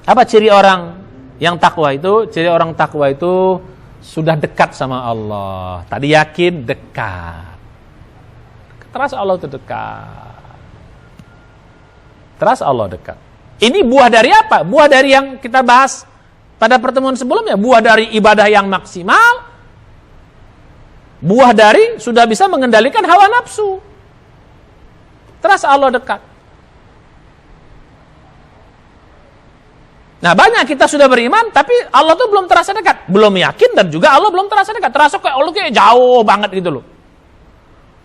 Apa ciri orang yang takwa itu? Ciri orang takwa itu sudah dekat sama Allah. Tadi yakin, dekat. Terasa Allah itu dekat. Terasa Allah dekat. Ini buah dari apa? Buah dari yang kita bahas pada pertemuan sebelumnya. Buah dari ibadah yang maksimal. Buah dari sudah bisa mengendalikan hawa nafsu. Terasa Allah dekat. Nah, banyak kita sudah beriman, tapi Allah tuh belum terasa dekat. Belum yakin dan juga Allah belum terasa dekat. Terasa kayak Allah kayak jauh banget gitu loh.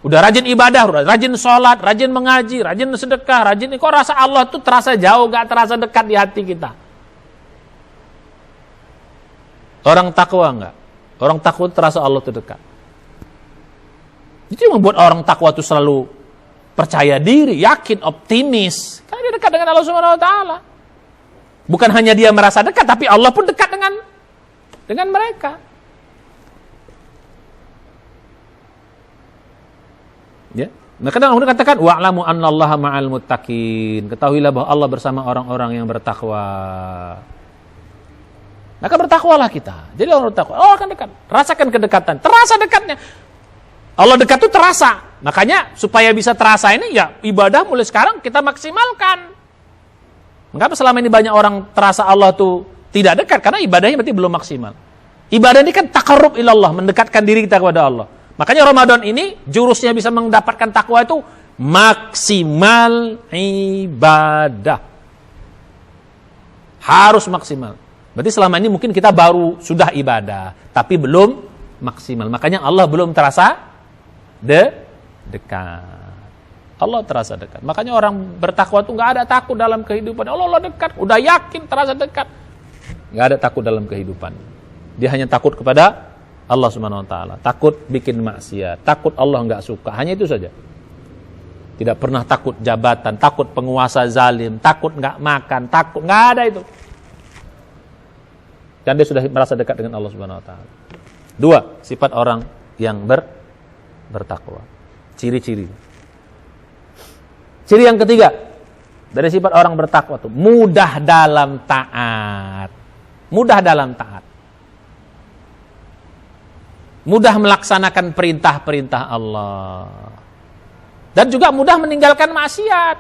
Udah rajin ibadah, udah rajin sholat, rajin mengaji, rajin sedekah, rajin. Kok rasa Allah tuh terasa jauh, gak terasa dekat di hati kita. Orang takwa enggak? Orang takwa terasa Allah tuh dekat. Itu yang membuat orang takwa tuh selalu percaya diri, yakin, optimis. Karena dia dekat dengan Allah Subhanahu wa taala. Bukan hanya dia merasa dekat, tapi Allah pun dekat dengan mereka. Ya, maka Allah katakan wa'lamu annallaha ma'al muttaqin. Ketahuilah bahwa Allah bersama orang-orang yang bertakwa. Maka bertakwalah kita. Jadi orang bertakwa, Allah akan dekat. Rasakan kedekatan, terasa dekatnya. Allah dekat itu terasa. Makanya supaya bisa terasa ini ya ibadah mulai sekarang kita maksimalkan. Mengapa selama ini banyak orang terasa Allah itu tidak dekat? Karena ibadahnya berarti belum maksimal. Ibadah ini kan taqarrub ilallah, mendekatkan diri kita kepada Allah. Makanya Ramadan ini jurusnya bisa mendapatkan takwa itu maksimal ibadah. Harus maksimal. Berarti selama ini mungkin kita baru sudah ibadah, tapi belum maksimal. Makanya Allah belum terasa dekat. Allah terasa dekat. Makanya orang bertakwa itu nggak ada takut dalam kehidupan. Allah dekat, udah yakin terasa dekat. Nggak ada takut dalam kehidupan. Dia hanya takut kepada Allah Subhanahu wa taala. Takut bikin maksiat, takut Allah nggak suka. Hanya itu saja. Tidak pernah takut jabatan, takut penguasa zalim, takut nggak makan, takut nggak ada itu. Dan dia sudah merasa dekat dengan Allah Subhanahu wa taala. 2, sifat orang yang bertakwa. Ciri-ciri. Ciri yang ketiga dari sifat orang bertakwa itu mudah dalam taat. Mudah dalam taat. Mudah melaksanakan perintah-perintah Allah. Dan juga mudah meninggalkan maksiat.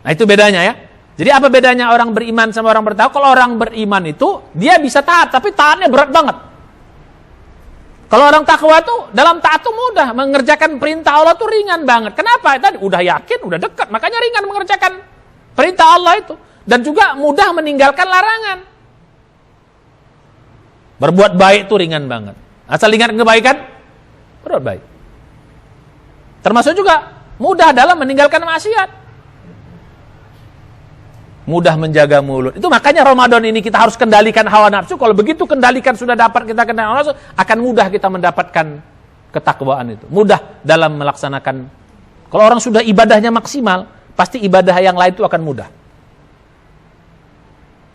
Nah, itu bedanya ya. Jadi apa bedanya orang beriman sama orang bertakwa? Kalau orang beriman itu dia bisa taat, tapi taatnya berat banget. Kalau orang takwa tuh dalam taat tuh mudah, mengerjakan perintah Allah tuh ringan banget. Kenapa? Tadi udah yakin, udah dekat, makanya ringan mengerjakan perintah Allah itu. Dan juga mudah meninggalkan larangan. Berbuat baik tuh ringan banget. Asal ingat kebaikan, berbuat baik. Termasuk juga mudah dalam meninggalkan maksiat. Mudah menjaga mulut. Itu makanya Ramadan ini kita harus kendalikan hawa nafsu. Kalau begitu kendalikan sudah dapat kita kendalikan hawa nafsu, akan mudah kita mendapatkan ketakwaan itu. Mudah dalam melaksanakan. Kalau orang sudah ibadahnya maksimal, pasti ibadah yang lain itu akan mudah.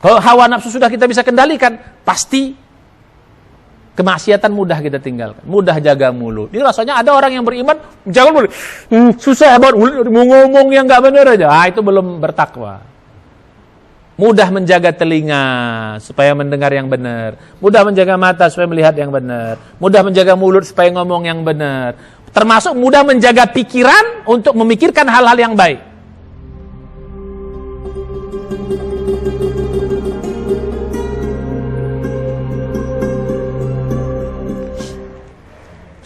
Kalau hawa nafsu sudah kita bisa kendalikan, pasti kemaksiatan mudah kita tinggalkan. Mudah jaga mulut. Ini rasanya ada orang yang beriman, jaga mulut. Susah banget, mau ngomong yang gak benar aja. Itu belum bertakwa. Mudah menjaga telinga supaya mendengar yang benar. Mudah menjaga mata supaya melihat yang benar. Mudah menjaga mulut supaya ngomong yang benar. Termasuk mudah menjaga pikiran untuk memikirkan hal-hal yang baik.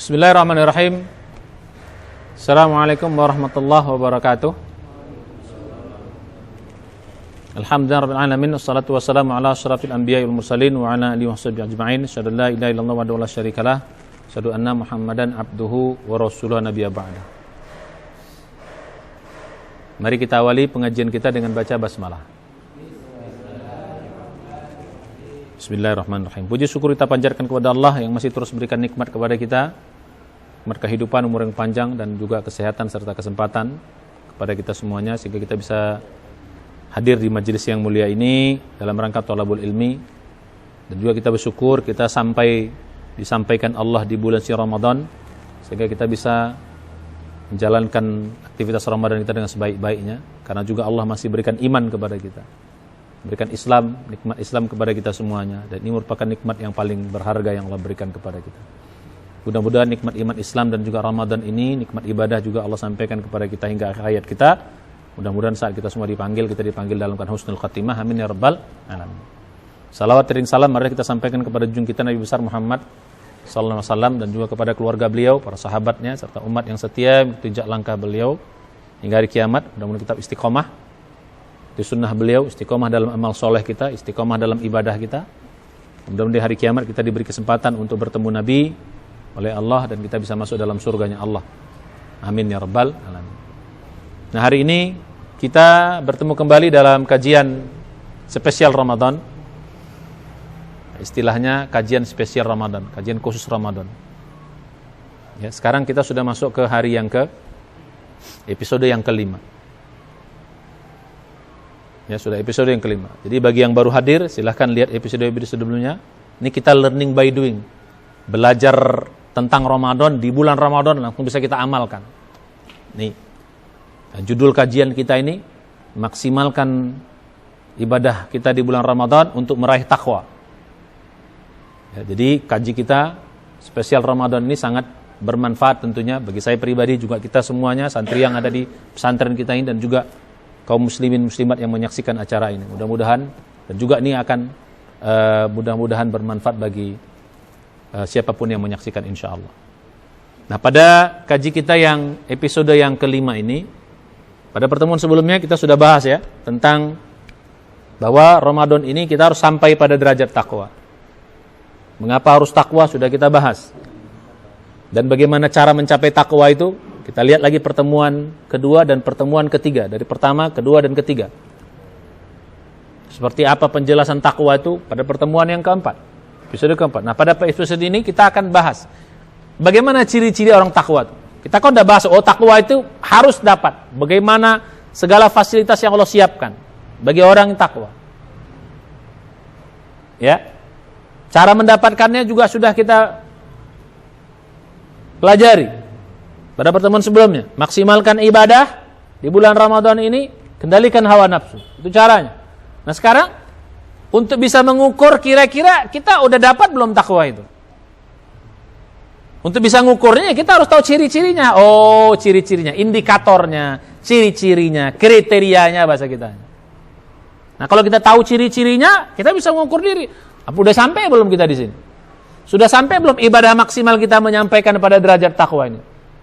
Bismillahirrahmanirrahim. Assalamualaikum warahmatullahi wabarakatuh. Alhamdulillah rabbil alamin, wassalatu wassalamu ala asyrafil anbiya'i wal mursalin wa ala alihi washabihi ajma'in. Asyhadu an la ilaha illallah wahdahu la syarikalah, asyhadu anna Muhammadan abduhu wa rasuluhu nabiyya ba'da. Mari kita awali pengajian kita dengan baca basmalah. Bismillahirrahmanirrahim. Puji syukur kita panjatkan kepada Allah yang masih terus berikan nikmat kepada kita, nikmat kehidupan, umur yang panjang dan juga kesehatan serta kesempatan kepada kita semuanya sehingga kita bisa hadir di majelis yang mulia ini dalam rangka thalabul ilmi. Dan juga kita bersyukur kita sampai disampaikan Allah di bulan suci Ramadan sehingga kita bisa menjalankan aktivitas Ramadan kita dengan sebaik-baiknya, karena juga Allah masih berikan iman kepada kita, berikan Islam, nikmat Islam kepada kita semuanya, dan ini merupakan nikmat yang paling berharga yang Allah berikan kepada kita. Mudah-mudahan nikmat iman Islam dan juga Ramadan ini, nikmat ibadah juga Allah sampaikan kepada kita hingga akhir hayat kita. Mudah-mudahan saat kita semua dipanggil, kita dipanggil dalam keadaan husnul khatimah. Amin ya rabbal alamin. Salawat dan salam mari kita sampaikan kepada junjungan kita Nabi besar Muhammad sallallahu alaihi wasallam, dan juga kepada keluarga beliau, para sahabatnya, serta umat yang setia mengikuti jejak langkah beliau hingga hari kiamat. Mudah-mudahan kita istiqomah di sunnah beliau, istiqomah dalam amal soleh kita, istiqomah dalam ibadah kita. Mudah-mudahan di hari kiamat kita diberi kesempatan untuk bertemu Nabi oleh Allah dan kita bisa masuk dalam surganya Allah. Amin ya rabbal alamin. Nah, hari ini kita bertemu kembali dalam kajian spesial Ramadan. Istilahnya kajian spesial Ramadan, kajian khusus Ramadan. Ya, sekarang kita sudah masuk ke hari yang episode yang kelima. Ya, sudah episode yang kelima. Jadi bagi yang baru hadir, silahkan lihat episode-episode sebelumnya. Ini kita learning by doing. Belajar tentang Ramadan di bulan Ramadan langsung bisa kita amalkan. Nih, judul kajian kita ini, maksimalkan ibadah kita di bulan Ramadan untuk meraih takwa. Ya, jadi kaji kita spesial Ramadan ini sangat bermanfaat tentunya bagi saya pribadi, juga kita semuanya santri yang ada di pesantren kita ini, dan juga kaum muslimin muslimat yang menyaksikan acara ini. Mudah-mudahan dan juga ini akan mudah-mudahan bermanfaat bagi siapapun yang menyaksikan insyaallah. Nah, pada kaji kita yang episode yang kelima ini, pada pertemuan sebelumnya kita sudah bahas ya tentang bahwa Ramadan ini kita harus sampai pada derajat takwa. Mengapa harus takwa sudah kita bahas. Dan bagaimana cara mencapai takwa itu, kita lihat lagi pertemuan kedua dan pertemuan ketiga. Dari pertama, kedua, dan ketiga. Seperti apa penjelasan takwa itu pada pertemuan yang keempat, episode keempat. Nah, pada episode ini kita akan bahas bagaimana ciri-ciri orang takwa itu. Kita kan udah bahas, takwa itu harus dapat. Bagaimana segala fasilitas yang Allah siapkan bagi orang yang takwa. Ya. Cara mendapatkannya juga sudah kita pelajari pada pertemuan sebelumnya. Maksimalkan ibadah di bulan Ramadan ini, kendalikan hawa nafsu. Itu caranya. Nah, sekarang untuk bisa mengukur kira-kira kita udah dapat belum takwa itu. Untuk bisa mengukurnya kita harus tahu ciri-cirinya. Oh, ciri-cirinya, indikatornya, ciri-cirinya, kriterianya bahasa kita. Nah, kalau kita tahu ciri-cirinya, kita bisa mengukur diri. Udah sampai belum kita di sini? Sudah sampai belum ibadah maksimal kita menyampaikan pada derajat takwa ini?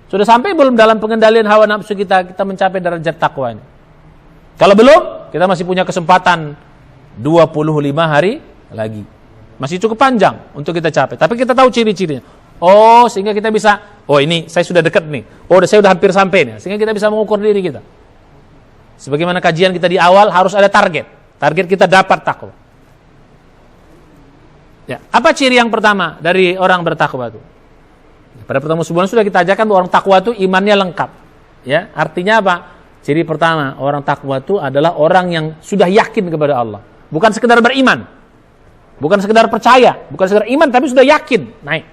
Sudah sampai belum dalam pengendalian hawa nafsu kita mencapai derajat takwa ini? Kalau belum, kita masih punya kesempatan 25 hari lagi. Masih cukup panjang untuk kita capai. Tapi kita tahu ciri-cirinya. Oh, sehingga kita bisa, oh ini saya sudah dekat nih. Oh, saya sudah hampir sampai nih. Sehingga kita bisa mengukur diri kita. Sebagaimana kajian kita di awal, harus ada target. Target kita dapat takwa. Ya, apa ciri yang pertama dari orang bertakwa itu? Pada pertemuan sebelumnya sudah kita ajarkan bahwa orang takwa itu imannya lengkap. Ya, artinya apa? Ciri pertama orang takwa itu adalah orang yang sudah yakin kepada Allah. Bukan sekedar beriman, bukan sekedar percaya, bukan sekedar iman, tapi sudah yakin naik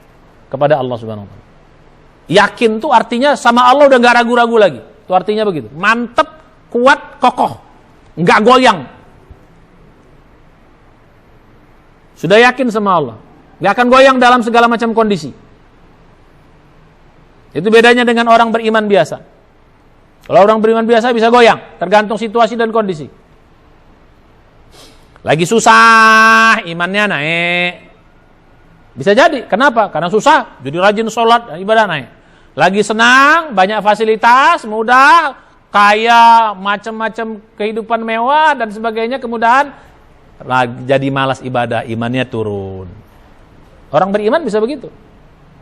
kepada Allah Subhanahu Wa Taala. Yakin itu artinya sama Allah udah nggak ragu-ragu lagi. Itu artinya begitu. Mantep, kuat, kokoh, nggak goyang. Sudah yakin sama Allah. Gak akan goyang dalam segala macam kondisi. Itu bedanya dengan orang beriman biasa. Kalau orang beriman biasa bisa goyang, tergantung situasi dan kondisi. Lagi susah, imannya naik. Bisa jadi. Kenapa? Karena susah, jadi rajin sholat, ibadah naik. Lagi senang, banyak fasilitas, mudah, kaya, macam-macam kehidupan mewah dan sebagainya, kemudahan, jadi malas ibadah, imannya turun. Orang beriman bisa begitu.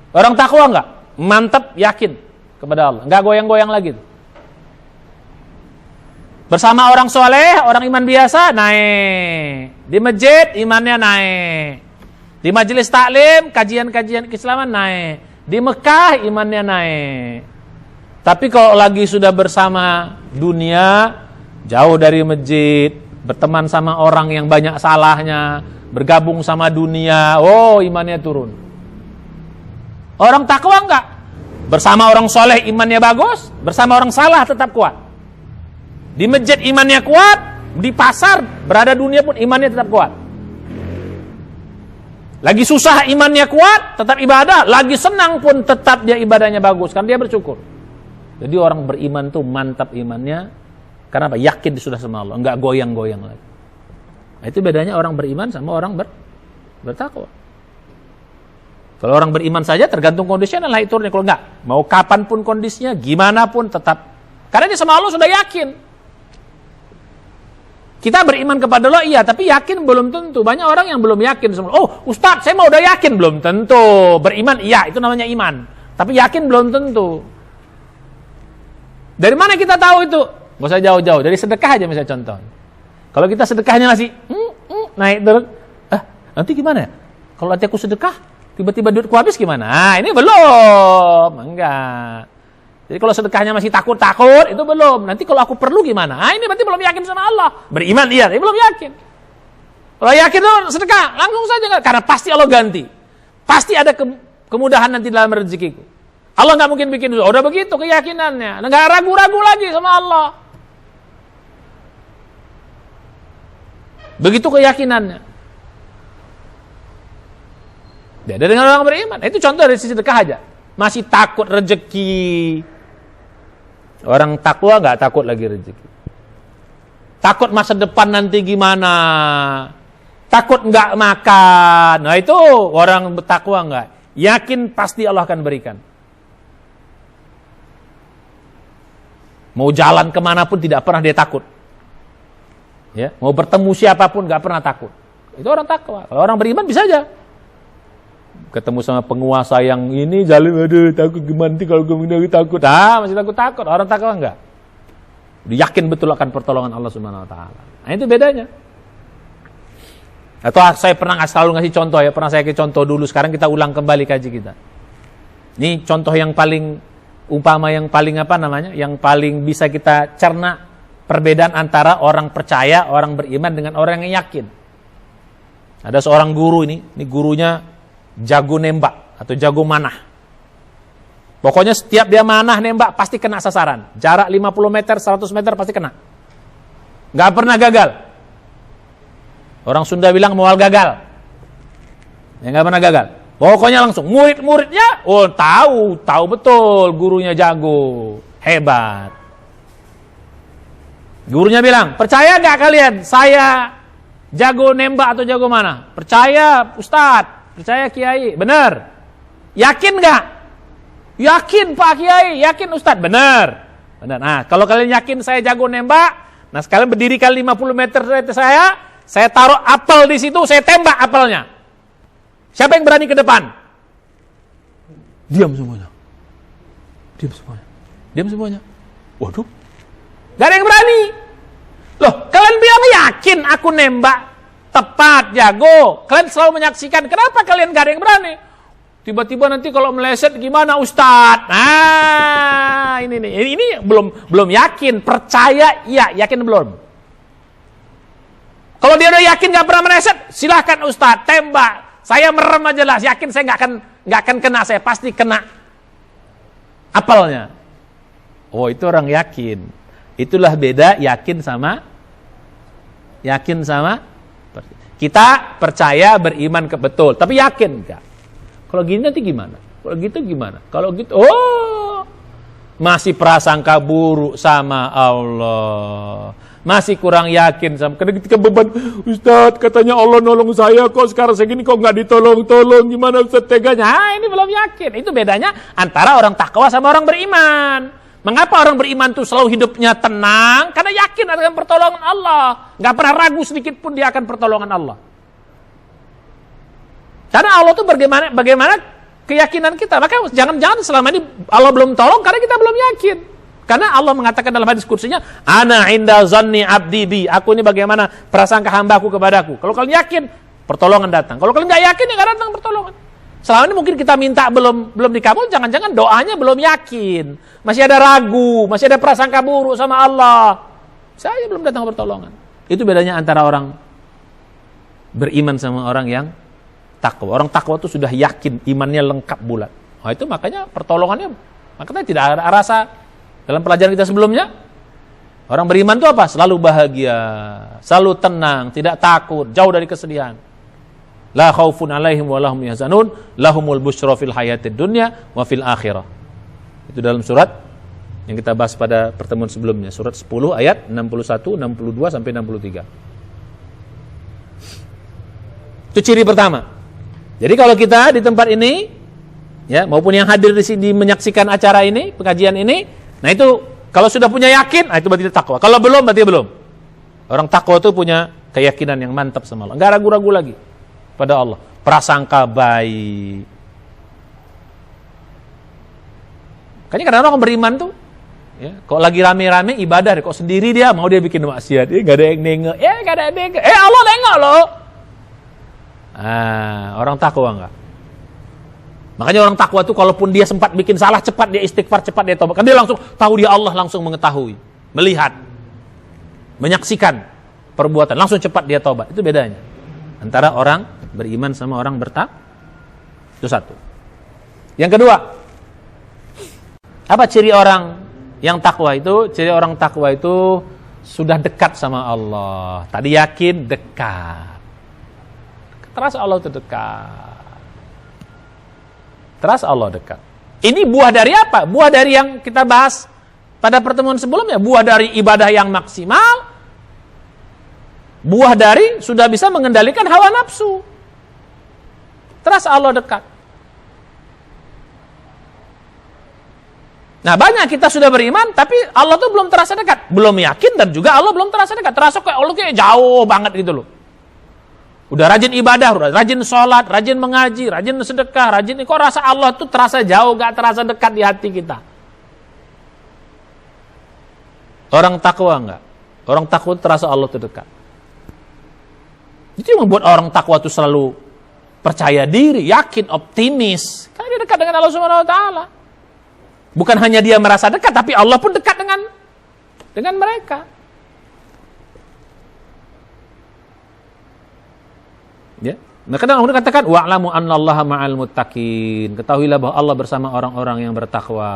Orang takwa enggak, mantap, yakin kepada Allah, enggak goyang-goyang lagi. Bersama orang soleh, orang iman biasa, naik. Di masjid, imannya naik. Di majelis taklim, kajian-kajian keislaman, naik. Di Mekah, imannya naik. Tapi kalau lagi sudah bersama dunia, jauh dari masjid, berteman sama orang yang banyak salahnya, bergabung sama dunia, oh imannya turun. Orang takwa enggak? Bersama orang soleh imannya bagus, bersama orang salah tetap kuat. Di masjid imannya kuat, di pasar, berada dunia pun imannya tetap kuat. Lagi susah imannya kuat, tetap ibadah. Lagi senang pun tetap dia ibadahnya bagus, karena dia bersyukur. Jadi orang beriman tuh mantap imannya, karena apa? Yakin sudah sama Allah, enggak goyang-goyang lagi. Nah, itu bedanya orang beriman sama orang bertakwa. Kalau orang beriman saja tergantung kondisinya lah itu. Kalau enggak, mau kapanpun kondisinya, gimana pun tetap. Karena dia sama Allah sudah yakin. Kita beriman kepada Allah iya, tapi yakin belum tentu. Banyak orang yang belum yakin sama Allah. Oh, Ustaz, saya mau udah yakin belum tentu. Beriman iya, itu namanya iman. Tapi yakin belum tentu. Dari mana kita tahu itu? Nggak usah jauh-jauh, dari sedekah aja misalnya contoh. Kalau kita sedekahnya masih naik terus, nanti gimana ya? Kalau nanti aku sedekah, tiba-tiba duitku habis gimana? Ah, ini belum. Enggak. Jadi kalau sedekahnya masih takut-takut, itu belum. Nanti kalau aku perlu gimana? Ah, ini berarti belum yakin sama Allah. Beriman iya, tapi belum yakin. Kalau yakin tuh sedekah, langsung saja. Karena pasti Allah ganti. Pasti ada kemudahan nanti dalam rezekiku. Allah nggak mungkin bikin dulu. Udah begitu keyakinannya. Nggak ragu-ragu lagi sama Allah. Begitu keyakinannya. Beda dengan orang beriman. Itu contoh dari sisi sedekah aja. Masih takut rezeki. Orang takwa nggak takut lagi rezeki. Takut masa depan nanti gimana. Takut nggak makan. Nah itu orang bertakwa nggak. Yakin pasti Allah akan berikan. Mau jalan kemana pun tidak pernah dia takut. Ya, mau bertemu siapapun nggak pernah takut. Itu orang takwa. Kalau orang beriman bisa aja. Ketemu sama penguasa yang ini jalan, aduh takut gimana nanti kalau gue takut. Masih takut-takut. Orang takwa enggak. Dia yakin betul akan pertolongan Allah Subhanahu wa taala. Nah, itu bedanya. Atau saya pernah selalu ngasih contoh ya, pernah saya kasih contoh dulu, sekarang kita ulang kembali kaji kita. Ini contoh yang paling umpama, yang paling apa namanya? Yang paling bisa kita cerna perbedaan antara orang percaya, orang beriman dengan orang yang yakin. Ada seorang guru ini gurunya jago nembak atau jago manah. Pokoknya setiap dia manah nembak pasti kena sasaran. Jarak 50 meter, 100 meter pasti kena. Gak pernah gagal. Orang Sunda bilang mual gagal. Ya gak pernah gagal. Pokoknya langsung murid-muridnya tahu betul gurunya jago, hebat. Gurunya bilang, "Percaya gak kalian saya jago nembak atau jago mana?" "Percaya Ustadz." "Percaya Kiai." "Benar." "Yakin gak?" "Yakin Pak Kiai." "Yakin Ustadz?" "Benar." "Benar." Nah, kalau kalian yakin saya jago nembak, nah sekalian berdiri kali 50 meter dari saya taruh apel di situ, saya tembak apelnya. Siapa yang berani ke depan? Diam semuanya. Diam semuanya. Waduh. Gak ada yang berani. Loh, kalian bilang yakin aku nembak tepat, jago. Kalian selalu menyaksikan. Kenapa kalian gak ada yang berani? Tiba-tiba nanti kalau meleset gimana Ustadz? Nah, ini belum yakin. Percaya iya, yakin belum? Kalau dia udah yakin gak pernah meleset, silahkan Ustadz tembak. Saya merem aja lah, yakin saya nggak akan kena, saya pasti kena apelnya. Oh, itu orang yakin. Itulah beda yakin sama kita percaya beriman betul, tapi yakin enggak. Kalau gini nanti gimana? Kalau gitu gimana? Kalau gitu, masih prasangka buruk sama Allah. Masih kurang yakin sama, karena ketika beban, Ustadz katanya Allah nolong saya, kok sekarang segini kok nggak ditolong, gimana Ustadz teganya? Ini belum yakin. Itu bedanya antara orang takwa sama orang beriman. Mengapa orang beriman tuh selalu hidupnya tenang? Karena yakin akan pertolongan Allah, nggak pernah ragu sedikit pun dia akan pertolongan Allah. Karena Allah tuh bagaimana keyakinan kita. Maka jangan selama ini Allah belum tolong karena kita belum yakin. Karena Allah mengatakan dalam hadis kursinya, "Ana inda zanni abdi bi." Aku ini bagaimana prasangka hambaku kepadaku. Kalau kalian yakin, pertolongan datang. Kalau kalian nggak yakin, ya nggak datang pertolongan. Selama ini mungkin kita minta belum dikabul, jangan-jangan doanya belum yakin, masih ada ragu, masih ada prasangka buruk sama Allah. Saya belum datang pertolongan. Itu bedanya antara orang beriman sama orang yang takwa. Orang takwa itu sudah yakin, imannya lengkap bulat. Nah, itu makanya pertolongannya Makanya tidak ada rasa dalam pelajaran kita sebelumnya. Orang beriman itu apa? Selalu bahagia, selalu tenang, tidak takut, jauh dari kesedihan. La khaufun alaihim wa lahum yahzanun, lahumul busyra fil hayatid dunya wa fil akhirah. Itu dalam surat yang kita bahas pada pertemuan sebelumnya, surat 10 ayat 61, 62 sampai 63. Itu ciri pertama. Jadi kalau kita di tempat ini, ya, maupun yang hadir di sini menyaksikan acara ini, pengajian ini, nah itu kalau sudah punya yakin, nah itu berarti takwa. Kalau belum, berarti belum. Orang takwa itu punya keyakinan yang mantap sama Allah. Enggak ragu-ragu lagi pada Allah. Prasangka baik. Kayaknya kadang-kadang orang beriman tuh, ya, kok lagi rame-rame ibadah, kok sendiri dia mau dia bikin maksiat. Enggak ada yang nengok. Enggak ada yang nengok. Allah nengok loh. Orang takwa enggak. Makanya orang takwa itu kalaupun dia sempat bikin salah, cepat dia istighfar, cepat dia taubat. Kan dia langsung tahu dia Allah, langsung mengetahui, melihat, menyaksikan perbuatan, langsung cepat dia taubat. Itu bedanya antara orang beriman sama orang bertakwa. Itu satu. Yang kedua, apa ciri orang yang takwa itu? Ciri orang takwa itu sudah dekat sama Allah. Tadi yakin, dekat. Terasa Allah itu dekat. Terasa Allah dekat. Ini buah dari apa? Buah dari yang kita bahas pada pertemuan sebelumnya. Buah dari ibadah yang maksimal. Buah dari sudah bisa mengendalikan hawa nafsu. Terasa Allah dekat. Nah, banyak kita sudah beriman, tapi Allah tuh belum terasa dekat. Belum yakin dan juga Allah belum terasa dekat. Terasa kayak Allah kayak jauh banget gitu loh. Udah rajin ibadah, udah rajin sholat, rajin mengaji, rajin sedekah, rajin. Kok rasa Allah tuh terasa jauh, gak terasa dekat di hati kita. Orang takwa enggak. Orang takwa terasa Allah tuh dekat. Itu yang membuat orang takwa tuh selalu percaya diri, yakin, optimis. Karena dia dekat dengan Allah Subhanahu Wa Taala. Bukan hanya dia merasa dekat, tapi Allah pun dekat dengan mereka. Ya. Nah, kadang orang katakan wa'lamu annallaha ma'al muttaqin. Ketahuilah bahwa Allah bersama orang-orang yang bertakwa.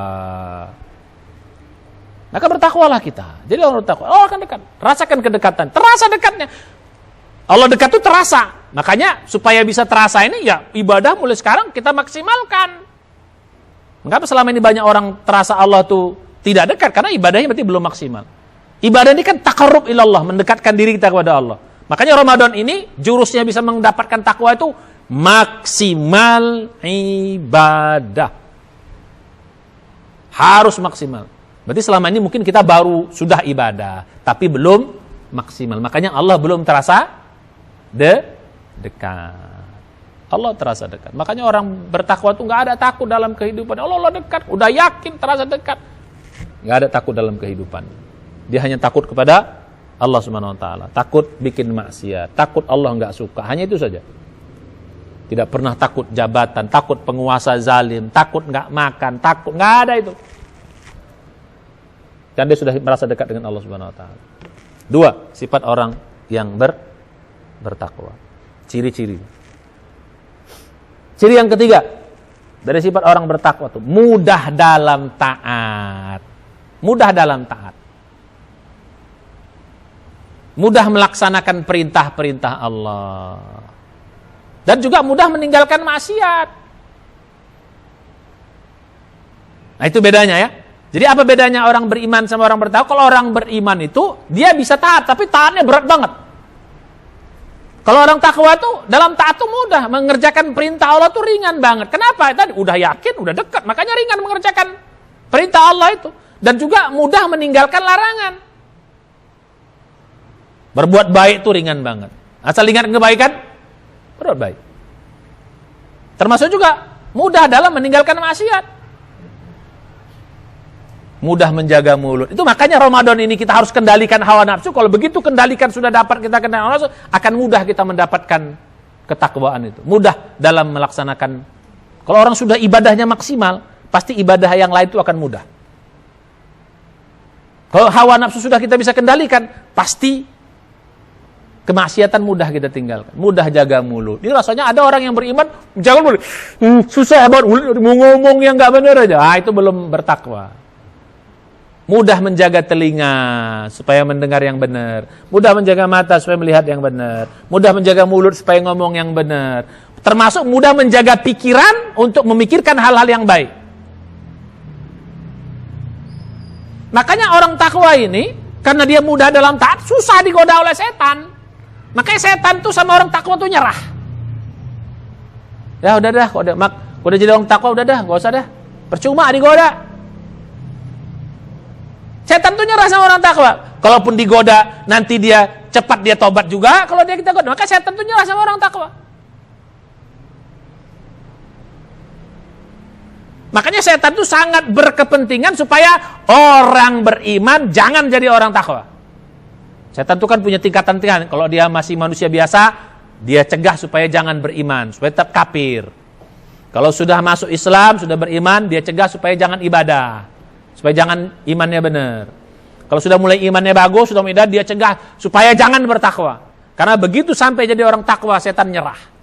Maka bertakwalah kita. Jadi orang bertakwa, Allah akan dekat. Rasakan kedekatan. Terasa dekatnya. Allah dekat itu terasa. Makanya supaya bisa terasa ini ya ibadah mulai sekarang kita maksimalkan. Mengapa selama ini banyak orang terasa Allah itu tidak dekat? Karena ibadahnya berarti belum maksimal. Ibadah ini kan taqarrub ilallah, mendekatkan diri kita kepada Allah. Makanya Ramadan ini jurusnya bisa mendapatkan takwa itu maksimal ibadah. Harus maksimal. Berarti selama ini mungkin kita baru sudah ibadah, tapi belum maksimal. Makanya Allah belum terasa dekat. Allah terasa dekat. Makanya orang bertakwa itu nggak ada takut dalam kehidupan. Allah dekat, udah yakin terasa dekat. Nggak ada takut dalam kehidupan. Dia hanya takut kepada Allah Subhanahu Wa Taala. Takut bikin maksiat, takut Allah nggak suka. Hanya itu saja. Tidak pernah takut jabatan, takut penguasa zalim, takut nggak makan, takut nggak ada itu. Dan dia sudah merasa dekat dengan Allah Subhanahu Wa Taala. Dua, sifat orang yang bertakwa. Ciri-ciri. Ciri yang ketiga dari sifat orang bertakwa itu mudah dalam taat. Mudah dalam taat. Mudah melaksanakan perintah-perintah Allah. Dan juga mudah meninggalkan maksiat. Nah itu bedanya ya. Jadi apa bedanya orang beriman sama orang bertakwa? Kalau orang beriman itu dia bisa taat, tapi taatnya berat banget. Kalau orang takwa itu dalam taat itu mudah, mengerjakan perintah Allah itu ringan banget. Kenapa? Tadi udah yakin, udah dekat, makanya ringan mengerjakan perintah Allah itu. Dan juga mudah meninggalkan larangan. Berbuat baik itu ringan banget. Asal ingat kebaikan, berbuat baik. Termasuk juga mudah dalam meninggalkan maksiat. Mudah menjaga mulut. Itu makanya Ramadan ini kita harus kendalikan hawa nafsu. Kalau begitu kendalikan sudah dapat kita kendalikan hawa nafsu, akan mudah kita mendapatkan ketakwaan itu. Mudah dalam melaksanakan. Kalau orang sudah ibadahnya maksimal, pasti ibadah yang lain itu akan mudah. Kalau hawa nafsu sudah kita bisa kendalikan, pasti Kemaksiatan mudah kita tinggalkan, mudah jaga mulut. Ini rasanya ada orang yang beriman, jaga mulut, susah banget, mau ngomong yang nggak benar aja. Itu belum bertakwa. Mudah menjaga telinga supaya mendengar yang benar, mudah menjaga mata supaya melihat yang benar, mudah menjaga mulut supaya ngomong yang benar. Termasuk mudah menjaga pikiran untuk memikirkan hal-hal yang baik. Makanya orang takwa ini, karena dia mudah dalam taat, susah digoda oleh setan. Makanya setan tuh sama orang takwa tuh nyerah. Ya udah dah, udah jadi orang takwa udah dah, gak usah dah. Percuma digoda. Setan tuh nyerah sama orang takwa. Kalaupun digoda, nanti dia cepat dia tobat juga. Kalau dia kita goda, maka setan tuh nyerah sama orang takwa. Makanya setan tuh sangat berkepentingan supaya orang beriman jangan jadi orang takwa. Setan itu kan punya tingkatan-tingkatan. Kalau dia masih manusia biasa, dia cegah supaya jangan beriman, supaya tetap kafir. Kalau sudah masuk Islam, sudah beriman, dia cegah supaya jangan ibadah, supaya jangan imannya benar. Kalau sudah mulai imannya bagus, sudah ibadah, dia cegah supaya jangan bertakwa. Karena begitu sampai jadi orang takwa, setan nyerah.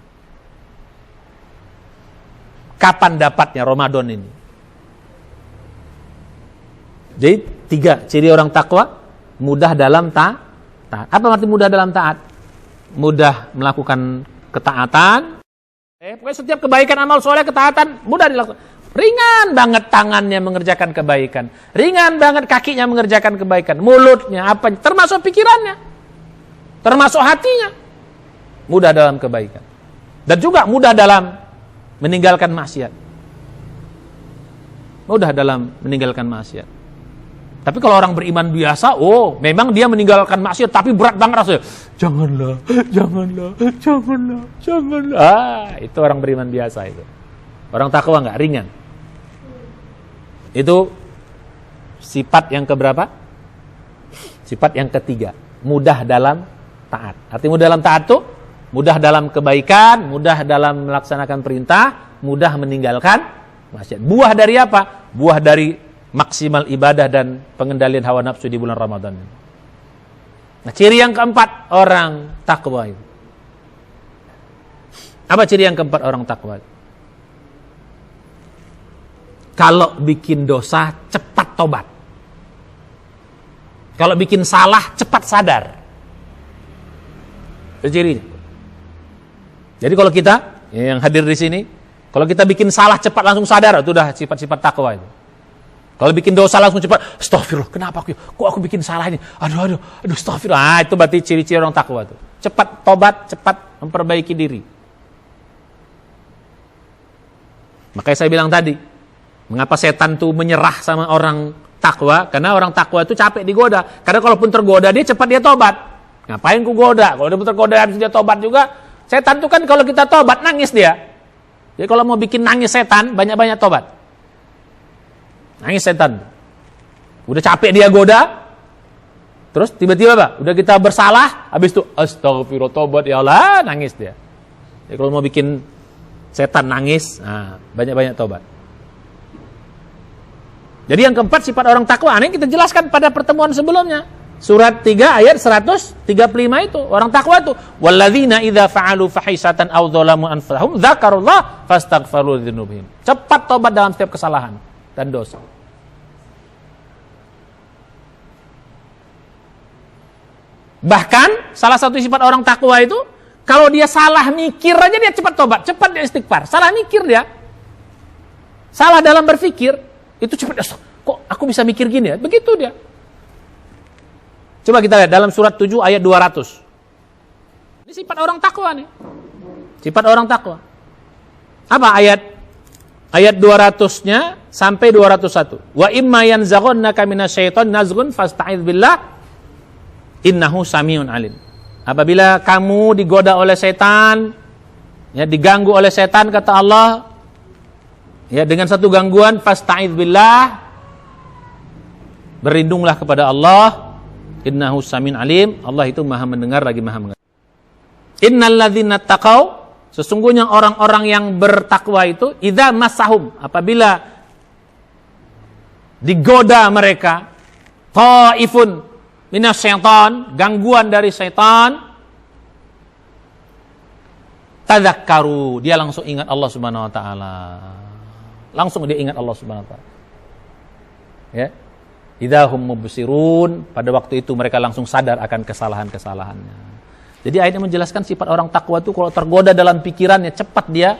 Kapan dapatnya Ramadan ini? Jadi 3 ciri orang takwa: mudah dalam taat. Apa arti mudah dalam taat? Mudah melakukan ketaatan. Pokoknya setiap kebaikan, amal soleh, ketaatan mudah dilakukan. Ringan banget tangannya mengerjakan kebaikan, ringan banget kakinya mengerjakan kebaikan, mulutnya, apa, termasuk pikirannya, termasuk hatinya, mudah dalam kebaikan. Dan juga mudah dalam meninggalkan maksiat. Mudah dalam meninggalkan maksiat. Tapi kalau orang beriman biasa, memang dia meninggalkan maksiat, tapi berat banget rasanya. Janganlah. Itu orang beriman biasa itu. Orang takwa enggak, ringan. Itu sifat yang keberapa? Sifat yang ketiga, mudah dalam taat. Arti mudah dalam taat itu mudah dalam kebaikan, mudah dalam melaksanakan perintah, mudah meninggalkan maksiat. Buah dari apa? Buah dari maksimal ibadah dan pengendalian hawa nafsu di bulan Ramadan. Nah, ciri yang keempat orang takwa itu. Apa ciri yang keempat orang takwa itu? Kalau bikin dosa, cepat tobat. Kalau bikin salah, cepat sadar. Itu cirinya. Jadi kalau kita, yang hadir di sini, kalau kita bikin salah, cepat langsung sadar, itu udah sifat-sifat takwa itu. Kalau bikin dosa langsung cepat, astagfirullah, kenapa kok aku bikin salah ini? Aduh, astagfirullah. Itu berarti ciri-ciri orang takwa itu. Cepat tobat, cepat memperbaiki diri. Makanya saya bilang tadi, mengapa setan tuh menyerah sama orang takwa? Karena orang takwa itu capek digoda. Karena kalaupun tergoda, dia cepat dia tobat. Ngapain ku goda? Kalau dia tergoda habis dia tobat juga. Setan tuh kan kalau kita tobat, nangis dia. Jadi kalau mau bikin nangis setan, banyak-banyak tobat. Nangis setan. Udah capek dia goda. Terus tiba-tiba udah kita bersalah, habis itu astagfirullah, tobat, ya Allah, nangis dia. Jadi kalau mau bikin setan nangis, banyak-banyak tobat. Jadi yang keempat sifat orang takwa, ini kita jelaskan pada pertemuan sebelumnya. Surat 3 ayat 135 itu, orang takwa itu, walladzina idza fa'alu fahisatan aw dzalamu anfusahum dzakarullah fastaghfiru dzunubihim. Cepat tobat dalam setiap kesalahan dan dosa. Bahkan salah satu sifat orang takwa itu, kalau dia salah mikir aja dia cepat tobat, cepat dia istighfar. Salah mikir dia, salah dalam berpikir, itu cepat. Kok aku bisa mikir gini ya? Begitu dia. Coba kita lihat dalam surat 7 ayat 200. Ini sifat orang takwa nih. Sifat orang takwa. Apa ayat 200-nya sampai 201. Wa imma yanzaghannaka minasyaiton nazghun fasta'idz billah innahu samiun alim. Apabila kamu digoda oleh setan, ya diganggu oleh setan kata Allah, ya dengan satu gangguan, fasta'idz billah, berlindunglah kepada Allah, innahu samiun alim, Allah itu maha mendengar lagi maha mengetahui. Innal ladzina taqau, sesungguhnya orang-orang yang bertakwa itu, idza massahum, apabila digoda mereka, taifun minas syaitan, gangguan dari syaitan, tadzakkaru, dia langsung ingat Allah Subhanahu wa taala. Langsung dia ingat Allah Subhanahu wa taala. Ya. Idahum mubsirun, pada waktu itu mereka langsung sadar akan kesalahan-kesalahannya. Jadi ayatnya menjelaskan sifat orang takwa itu kalau tergoda dalam pikirannya cepat dia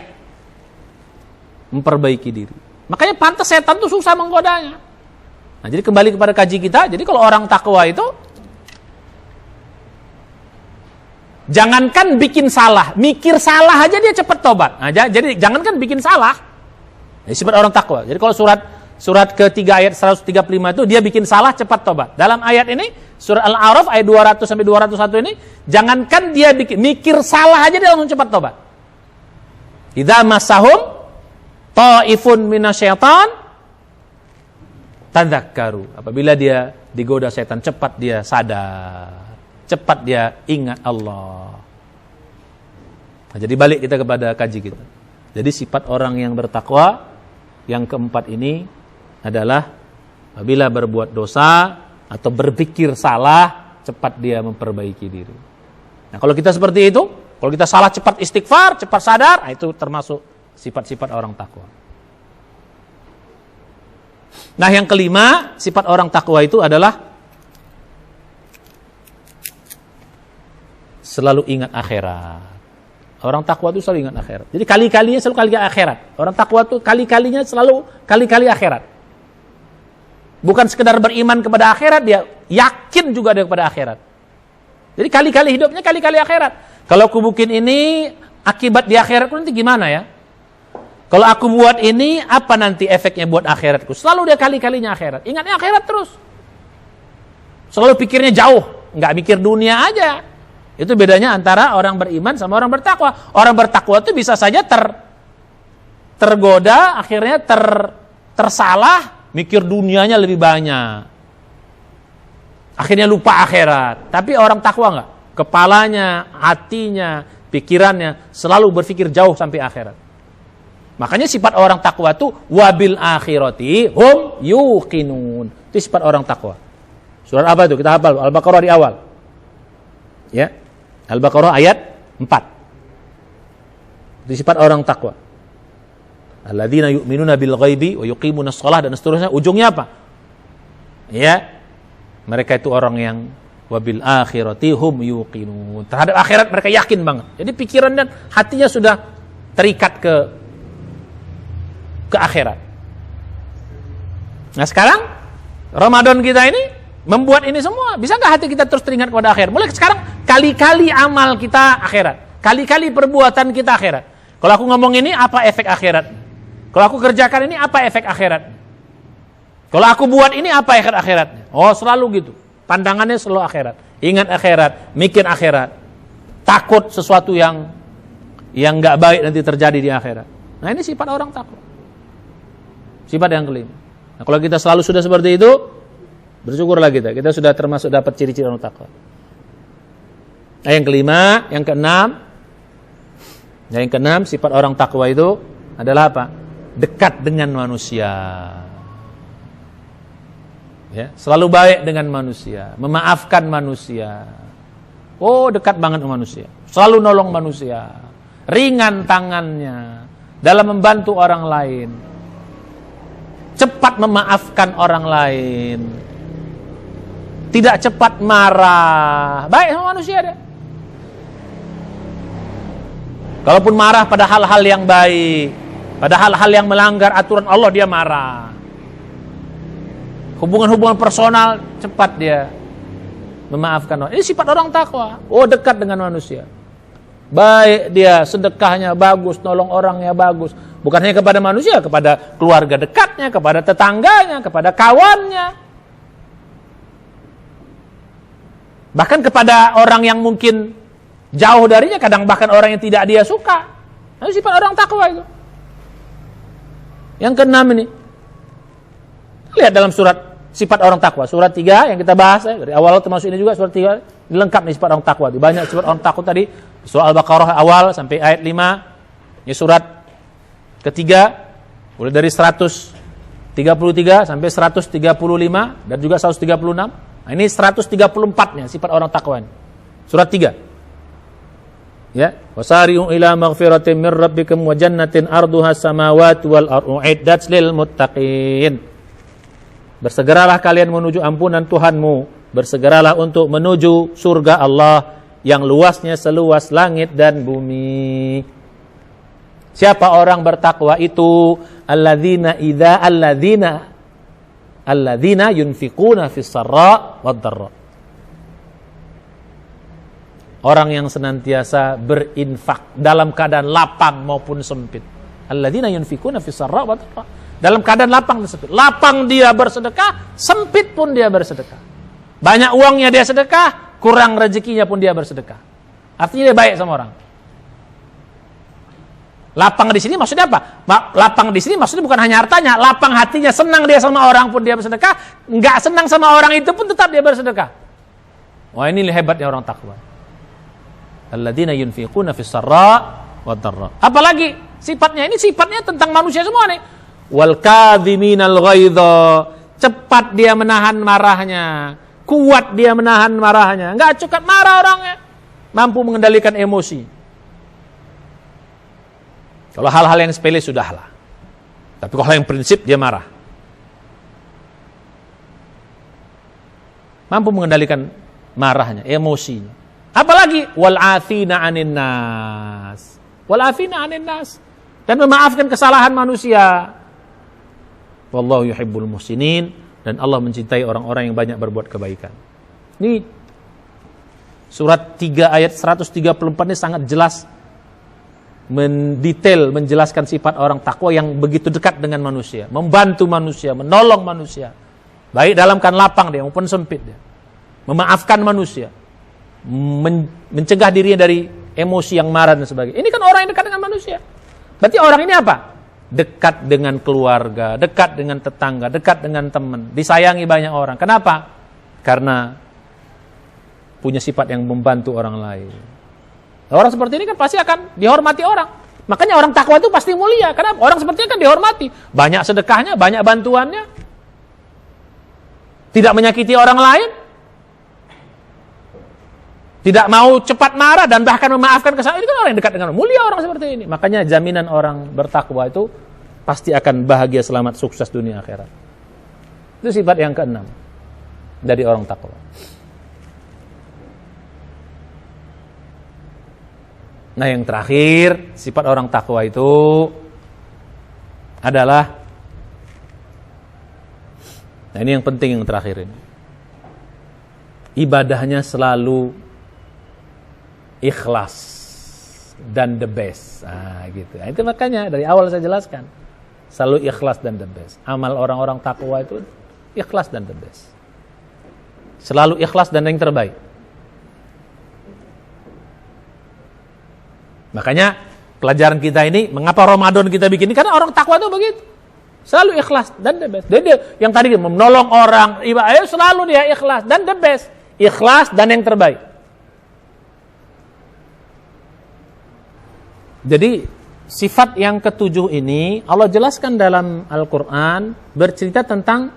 memperbaiki diri. Makanya pantas setan tuh susah menggodanya. Nah, jadi kembali kepada kaji kita. Jadi kalau orang takwa itu jangankan bikin salah, mikir salah aja dia cepat tobat. Nah, jadi jangankan bikin salah. Ini sifat orang takwa. Jadi kalau surat ketiga ayat 135 itu dia bikin salah cepat tobat. Dalam ayat ini surat Al-A'raf ayat 200 sampai 201 ini jangankan dia mikir salah aja dia langsung cepat tobat. Idza masahum ta'ifun minasyaitan tadzakkaru. Apabila dia digoda setan cepat dia sadar. Cepat dia ingat Allah. Nah, jadi balik kita kepada kaji kita. Jadi sifat orang yang bertakwa yang keempat ini adalah apabila berbuat dosa atau berpikir salah, cepat dia memperbaiki diri. Nah, kalau kita seperti itu, kalau kita salah cepat istighfar, cepat sadar, nah itu termasuk sifat-sifat orang takwa. Nah, yang kelima, sifat orang takwa itu adalah selalu ingat akhirat. Orang takwa itu selalu ingat akhirat. Jadi kali-kalinya selalu kali akhirat. Orang takwa itu kali-kalinya selalu kali-kali akhirat. Bukan sekedar beriman kepada akhirat, dia yakin juga dia kepada akhirat. Jadi kali-kali hidupnya kali-kali akhirat. Kalau aku bikin ini, akibat di akhiratku nanti gimana ya? Kalau aku buat ini, apa nanti efeknya buat akhiratku? Selalu dia kali-kalinya akhirat. Ingatnya akhirat terus. Selalu pikirnya jauh, nggak mikir dunia aja. Itu bedanya antara orang beriman sama orang bertakwa. Orang bertakwa itu bisa saja tergoda, akhirnya tersalah, mikir dunianya lebih banyak. Akhirnya lupa akhirat. Tapi orang takwa enggak. Kepalanya, hatinya, pikirannya selalu berpikir jauh sampai akhirat. Makanya sifat orang takwa itu wabil akhirati hum yuqinun. Itu sifat orang takwa. Surat apa itu? Kita hafal Al-Baqarah di awal. Ya. Al-Baqarah ayat 4. Itu sifat orang takwa. Alladzina yu'minuna bil ghaibi wa yuqimunas shalah dan seterusnya. Ujungnya apa? Ya. Mereka itu orang yang wabil akhirati hum yuqinun. Terhadap akhirat mereka yakin banget. Jadi pikiran dan hatinya sudah terikat ke akhirat. Nah, sekarang Ramadan kita ini membuat ini semua. Bisa nggak hati kita terus teringat kepada akhirat? Mulai sekarang kali-kali amal kita akhirat, kali-kali perbuatan kita akhirat. Kalau aku ngomong ini, apa efek akhirat? Kalau aku kerjakan ini, apa efek akhirat? Kalau aku buat ini, apa efek akhiratnya? Oh, selalu gitu. Pandangannya selalu akhirat. Ingat akhirat, mikir akhirat. Takut sesuatu yang nggak baik nanti terjadi di akhirat. Nah, ini sifat orang takut. Sifat yang kelima. Nah, kalau kita selalu sudah seperti itu, bersyukurlah kita sudah termasuk dapat ciri-ciri orang takwa. Nah, yang kelima, yang keenam, sifat orang takwa itu adalah apa? Dekat dengan manusia. Ya, selalu baik dengan manusia, memaafkan manusia. Oh, dekat banget dengan manusia. Selalu nolong manusia. Ringan tangannya dalam membantu orang lain. Cepat memaafkan orang lain. Tidak cepat marah. Baik sama manusia dia. Kalaupun marah pada hal-hal yang baik, pada hal-hal yang melanggar aturan Allah, dia marah. Hubungan-hubungan personal, cepat dia memaafkan orang. Ini sifat orang takwa. Oh, dekat dengan manusia. Baik dia, sedekahnya bagus, nolong orangnya bagus. Bukan hanya kepada manusia, kepada keluarga dekatnya, kepada tetangganya, kepada kawannya. Bahkan kepada orang yang mungkin jauh darinya, kadang bahkan orang yang tidak dia suka. Nah, sifat orang takwa itu. Yang keenam ini. Lihat dalam surat sifat orang takwa. Surat 3 yang kita bahas, dari awal termasuk ini juga, surat 3 lengkap nih sifat orang takwa. Banyak sifat orang takwa tadi. Surah Al-Baqarah awal sampai ayat 5. Ini surat ketiga, mulai dari 133 sampai 135 dan juga 136. Nah, ini 134-nya sifat orang takwa. Surat 3. Ya, wasari'u ila maghfiratin min rabbikum wa jannatin arduha samawati wal ardu uiddat lil muttaqin. Bersegeralah kalian menuju ampunan Tuhanmu, bersegeralah untuk menuju surga Allah yang luasnya seluas langit dan bumi. Siapa orang bertakwa itu? Alladzina yunfiquna fis sarra wad dharra. Orang yang senantiasa berinfak dalam keadaan lapang maupun sempit. Alladzina yunfiquna fis sarra wad dharra. Dalam keadaan lapang dan sempit. Lapang dia bersedekah, sempit pun dia bersedekah. Banyak uangnya dia sedekah, kurang rezekinya pun dia bersedekah. Artinya dia baik sama orang. Lapang di sini maksudnya apa? Lapang di sini maksudnya bukan hanya hartanya, lapang hatinya, senang dia sama orang pun dia bersedekah, enggak senang sama orang itu pun tetap dia bersedekah. Wah, ini hebatnya orang takwa. Alladzina yunfiquna fis sarra wad dharra. Apalagi sifatnya ini sifatnya tentang manusia semua nih. Wal kadhiminal ghaidha. Cepat dia menahan marahnya, kuat dia menahan marahnya, enggak cepat marah orangnya, mampu mengendalikan emosi. Kalau hal-hal yang sepele sudahlah. Tapi kalau yang prinsip dia marah. Mampu mengendalikan marahnya, emosinya. Apalagi wal afina 'anin nas. Wal afina 'anin nas. Dan memaafkan kesalahan manusia. Wallahu yuhibbul muhsinin, dan Allah mencintai orang-orang yang banyak berbuat kebaikan. Ini surat 3 ayat 134 ini sangat jelas mendetail menjelaskan sifat orang takwa yang begitu dekat dengan manusia, membantu manusia, menolong manusia, baik dalam keadaan lapang dia maupun sempit dia, memaafkan manusia, mencegah dirinya dari emosi yang marah dan sebagainya. Ini kan orang yang dekat dengan manusia. Berarti orang ini apa? Dekat dengan keluarga, dekat dengan tetangga, dekat dengan teman, disayangi banyak orang. Kenapa? Karena punya sifat yang membantu orang lain. Orang seperti ini kan pasti akan dihormati orang. Makanya orang takwa itu pasti mulia. Kenapa? Orang seperti ini kan dihormati. Banyak sedekahnya, banyak bantuannya. Tidak menyakiti orang lain. Tidak mau cepat marah dan bahkan memaafkan kesalahan. Ini kan orang yang dekat dengan orang. Mulia orang seperti ini. Makanya jaminan orang bertakwa itu pasti akan bahagia, selamat, sukses dunia akhirat. Itu sifat yang keenam dari orang takwa. Nah, yang terakhir, sifat orang takwa itu adalah, nah ini yang penting yang terakhir ini, ibadahnya selalu ikhlas dan the best. Nah, gitu. Nah, itu makanya dari awal saya jelaskan, selalu ikhlas dan the best. Amal orang-orang takwa itu ikhlas dan the best. Selalu ikhlas dan yang terbaik. Makanya pelajaran kita ini, mengapa Ramadan kita bikin ini? Karena orang takwa itu begitu. Selalu ikhlas dan the best. Jadi yang tadi menolong orang, ibadah selalu dia ikhlas dan the best. Ikhlas dan yang terbaik. Jadi sifat yang ketujuh ini Allah jelaskan dalam Al-Quran, bercerita tentang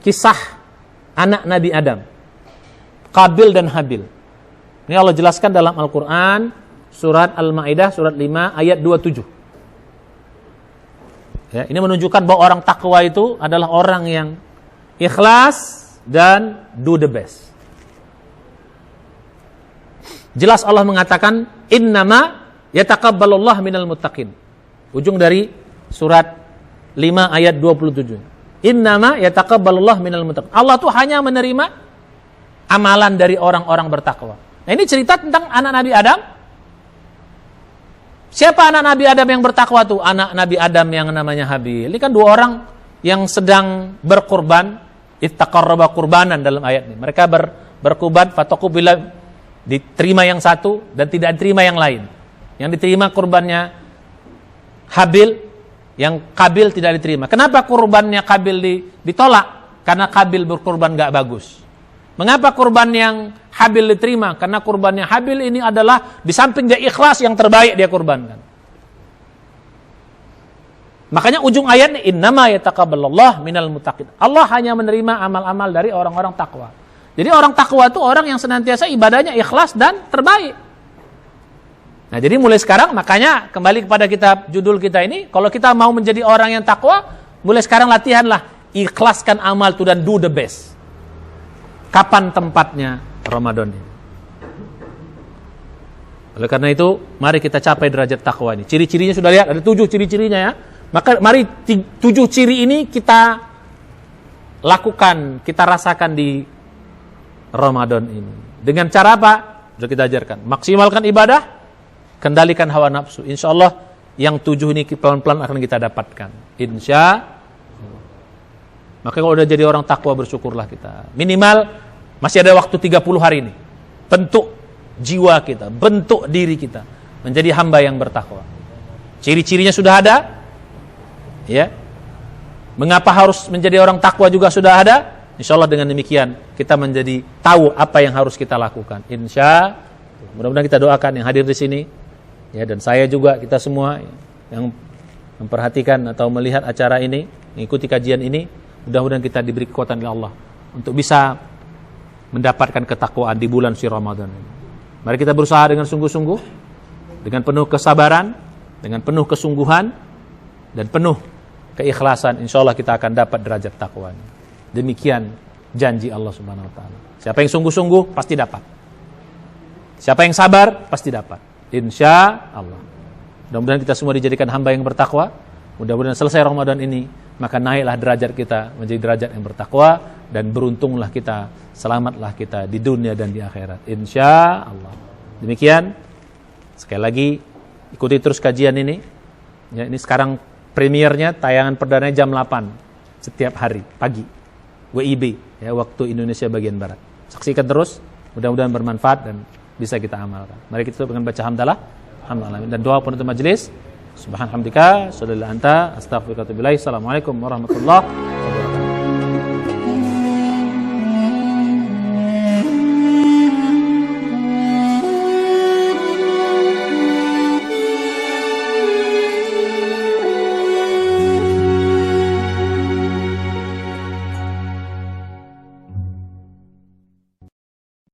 kisah anak Nabi Adam, Qabil dan Habil. Ini Allah jelaskan dalam Al-Quran, surat Al-Ma'idah, surat 5, ayat 27. Ya, ini menunjukkan bahwa orang takwa itu adalah orang yang ikhlas dan do the best. Jelas Allah mengatakan, innama yataqabbalullah minal muttaqin. Ujung dari surat 5, ayat 27. Innama yataqabbalullah minal muttaqin. Allah tuh hanya menerima amalan dari orang-orang bertakwa. Nah, ini cerita tentang anak Nabi Adam. Siapa anak Nabi Adam yang bertakwa tuh? Anak Nabi Adam yang namanya Habil. Ini kan dua orang yang sedang berkurban, ittaqarraba qurbanan dalam ayat ini. Mereka berkurban, fataqubila, diterima yang satu dan tidak diterima yang lain. Yang diterima kurbannya Habil, yang Qabil tidak diterima. Kenapa kurbannya Qabil ditolak? Karena Qabil berkurban gak bagus. Mengapa kurban yang Habil diterima? Karena kurbannya Habil ini adalah di samping dia ikhlas, yang terbaik dia kurbankan. Makanya ujung ayatnya innama yataqabbalullah minal muttaqin. Allah hanya menerima amal-amal dari orang-orang takwa. Jadi orang takwa itu orang yang senantiasa ibadahnya ikhlas dan terbaik. Nah, jadi mulai sekarang, makanya kembali kepada judul kita ini, kalau kita mau menjadi orang yang takwa, mulai sekarang latihanlah, ikhlaskan amal itu dan do the best. Kapan tempatnya Ramadan ini? Oleh karena itu, mari kita capai derajat takwa ini. Ciri-cirinya sudah lihat, ada 7 ciri-cirinya ya. Maka mari 7 ciri ini kita lakukan, kita rasakan di Ramadan ini. Dengan cara apa? Sudah kita ajarkan. Maksimalkan ibadah, kendalikan hawa nafsu. Insya Allah yang 7 ini pelan-pelan akan kita dapatkan. Insya Allah. Maka kalau udah jadi orang takwa, bersyukurlah kita. Minimal masih ada waktu 30 hari ini. Bentuk jiwa kita, bentuk diri kita menjadi hamba yang bertakwa. Ciri-cirinya sudah ada. Ya. Mengapa harus menjadi orang takwa juga sudah ada. Insya Allah dengan demikian kita menjadi tahu apa yang harus kita lakukan. Insya Allah. Mudah-mudahan kita doakan yang hadir di sini. Ya, dan saya juga, kita semua yang memperhatikan atau melihat acara ini, mengikuti kajian ini, mudah-mudahan kita diberi kekuatan oleh Allah untuk bisa mendapatkan ketakwaan di bulan suci Ramadan. Mari kita berusaha dengan sungguh-sungguh, dengan penuh kesabaran, dengan penuh kesungguhan, dan penuh keikhlasan. Insya Allah kita akan dapat derajat takwa. Demikian janji Allah Subhanahu Wa Taala. Siapa yang sungguh-sungguh pasti dapat. Siapa yang sabar pasti dapat. Insya Allah. Mudah-mudahan kita semua dijadikan hamba yang bertakwa. Mudah-mudahan selesai Ramadan ini, maka naiklah derajat kita menjadi derajat yang bertakwa, dan beruntunglah kita, selamatlah kita di dunia dan di akhirat. Insya Allah. Demikian. Sekali lagi, ikuti terus kajian ini. Ya, ini sekarang premiernya, tayangan perdananya jam 8 setiap hari pagi. WIB, ya, waktu Indonesia bagian barat. Saksikan terus. Mudah-mudahan bermanfaat dan bisa kita amalkan. Mari kita tutup dengan baca hamdalah, alhamdulillah, dan doa penutup majelis. Subhanallah, sallallahu anta, astaghfiruka wa atubu ilaik. Assalamualaikum warahmatullahi